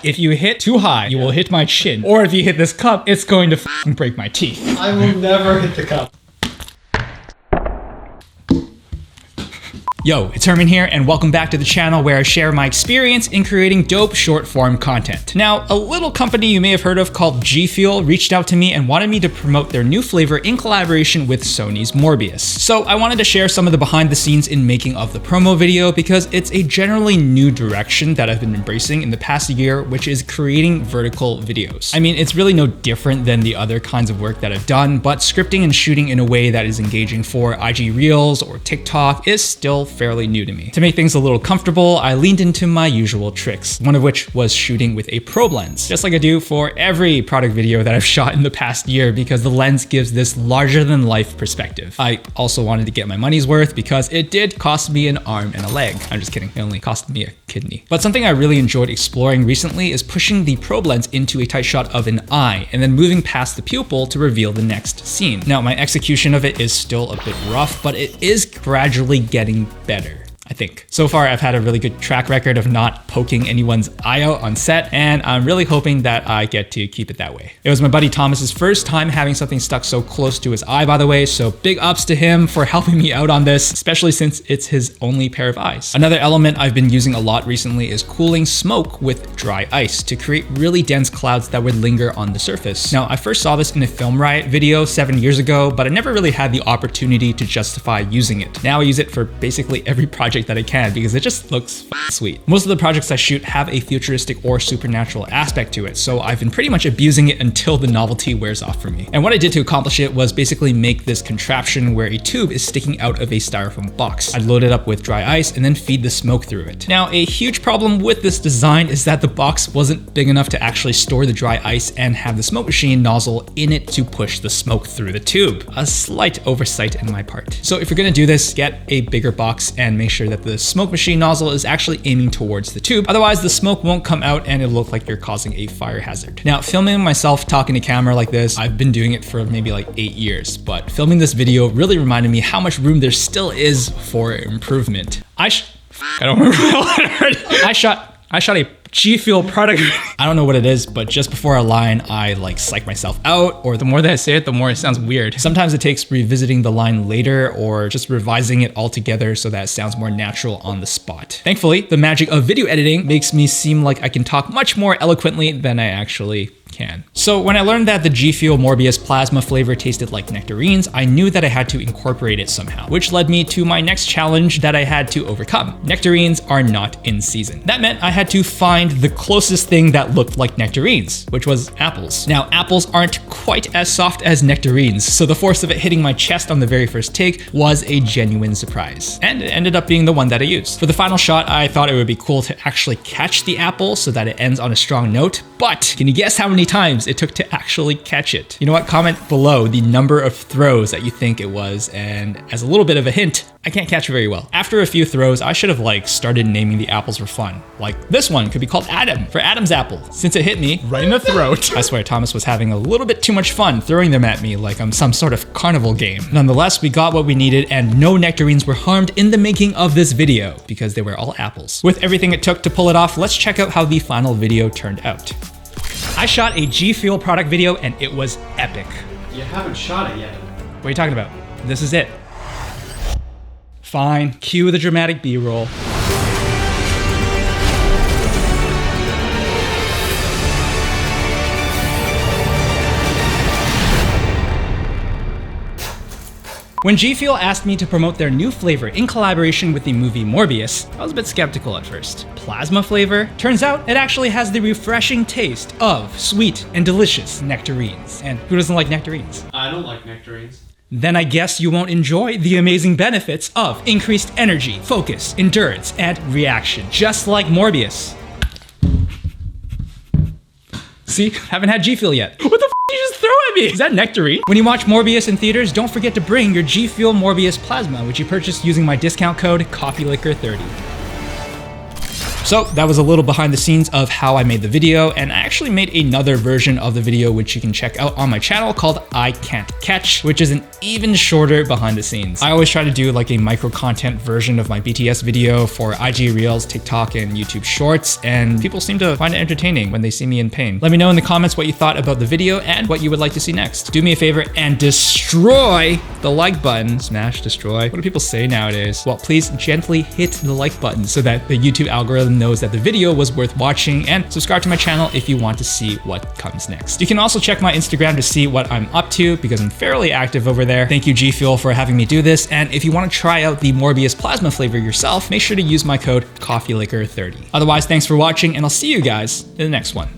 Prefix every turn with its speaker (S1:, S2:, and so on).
S1: If you hit too high, you will hit my chin. Or if you hit this cup, it's going to f***ing break my teeth.
S2: I will never hit the cup.
S1: Yo, it's Herman here, and welcome back to the channel where I share my experience in creating dope short-form content. Now, a little company you may have heard of called GFuel reached out to me and wanted me to promote their new flavor in collaboration with Sony's Morbius. So I wanted to share some of the behind the scenes in making of the promo video because it's a generally new direction that I've been embracing in the past year, which is creating vertical videos. I mean, it's really no different than the other kinds of work that I've done, but scripting and shooting in a way that is engaging for IG Reels or TikTok is still fairly new to me. To make things a little comfortable, I leaned into my usual tricks, one of which was shooting with a probe lens, just like I do for every product video that I've shot in the past year because the lens gives this larger than life perspective. I also wanted to get my money's worth because it did cost me an arm and a leg. I'm just kidding, it only cost me a kidney. But something I really enjoyed exploring recently is pushing the probe lens into a tight shot of an eye and then moving past the pupil to reveal the next scene. Now, my execution of it is still a bit rough, but it is gradually getting better, I think. So far, I've had a really good track record of not poking anyone's eye out on set, and I'm really hoping that I get to keep it that way. It was my buddy Thomas's first time having something stuck so close to his eye, by the way, so big ups to him for helping me out on this, especially since it's his only pair of eyes. Another element I've been using a lot recently is cooling smoke with dry ice to create really dense clouds that would linger on the surface. Now, I first saw this in a Film Riot video 7 years ago, but I never really had the opportunity to justify using it. Now I use it for basically every project that I can because it just looks sweet. Most of the projects I shoot have a futuristic or supernatural aspect to it, so I've been pretty much abusing it until the novelty wears off for me. And what I did to accomplish it was basically make this contraption where a tube is sticking out of a styrofoam box. I'd load it up with dry ice and then feed the smoke through it. Now, a huge problem with this design is that the box wasn't big enough to actually store the dry ice and have the smoke machine nozzle in it to push the smoke through the tube. A slight oversight in my part. So if you're gonna do this, get a bigger box and make sure that the smoke machine nozzle is actually aiming towards the tube. Otherwise, the smoke won't come out and it'll look like you're causing a fire hazard. Now, filming myself talking to camera like this, I've been doing it for maybe like 8 years, but filming this video really reminded me how much room there still is for improvement. I don't remember what I heard. I shot a GFuel product. I don't know what it is, but just before a line, I like psych myself out, or the more that I say it, the more it sounds weird. Sometimes it takes revisiting the line later or just revising it all together so that it sounds more natural on the spot. Thankfully, the magic of video editing makes me seem like I can talk much more eloquently than I actually can. So when I learned that the GFuel Morbius plasma flavor tasted like nectarines, I knew that I had to incorporate it somehow, which led me to my next challenge that I had to overcome. Nectarines are not in season. That meant I had to find the closest thing that looked like nectarines, which was apples. Now, apples aren't quite as soft as nectarines, so the force of it hitting my chest on the very first take was a genuine surprise. And it ended up being the one that I used. For the final shot, I thought it would be cool to actually catch the apple so that it ends on a strong note, but can you guess how many times it took to actually catch it? You know what? Comment below the number of throws that you think it was, and as a little bit of a hint, I can't catch it very well. After a few throws, I should have started naming the apples for fun. Like this one could be called Adam, for Adam's apple, since it hit me right in the throat. I swear Thomas was having a little bit too much fun throwing them at me like I'm some sort of carnival game. Nonetheless, we got what we needed and no nectarines were harmed in the making of this video because they were all apples. With everything it took to pull it off, let's check out how the final video turned out. I shot a GFuel product video and it was epic.
S2: You haven't shot it yet.
S1: What are you talking about? This is it. Fine, cue the dramatic B-roll. When GFuel asked me to promote their new flavor in collaboration with the movie Morbius, I was a bit skeptical at first. Plasma flavor? Turns out it actually has the refreshing taste of sweet and delicious nectarines. And who doesn't like nectarines?
S2: I don't like nectarines.
S1: Then I guess you won't enjoy the amazing benefits of increased energy, focus, endurance, and reaction, just like Morbius. See, haven't had GFuel yet. What the f did you just throw at me? Is that nectarine? When you watch Morbius in theaters, don't forget to bring your GFuel Morbius plasma, which you purchased using my discount code COFFEELIQUOR30. So that was a little behind the scenes of how I made the video, and I actually made another version of the video which you can check out on my channel called I Can't Catch, which is an even shorter behind the scenes. I always try to do like a micro content version of my BTS video for IG Reels, TikTok, and YouTube Shorts, and people seem to find it entertaining when they see me in pain. Let me know in the comments what you thought about the video and what you would like to see next. Do me a favor and destroy the like button. Smash, destroy. What do people say nowadays? Well, please gently hit the like button so that the YouTube algorithm knows that the video was worth watching, and subscribe to my channel if you want to see what comes next. You can also check my Instagram to see what I'm up to because I'm fairly active over there. Thank you GFuel for having me do this, and if you want to try out the Morbius plasma flavor yourself, make sure to use my code CoffeeLiquor30. Otherwise, thanks for watching, and I'll see you guys in the next one.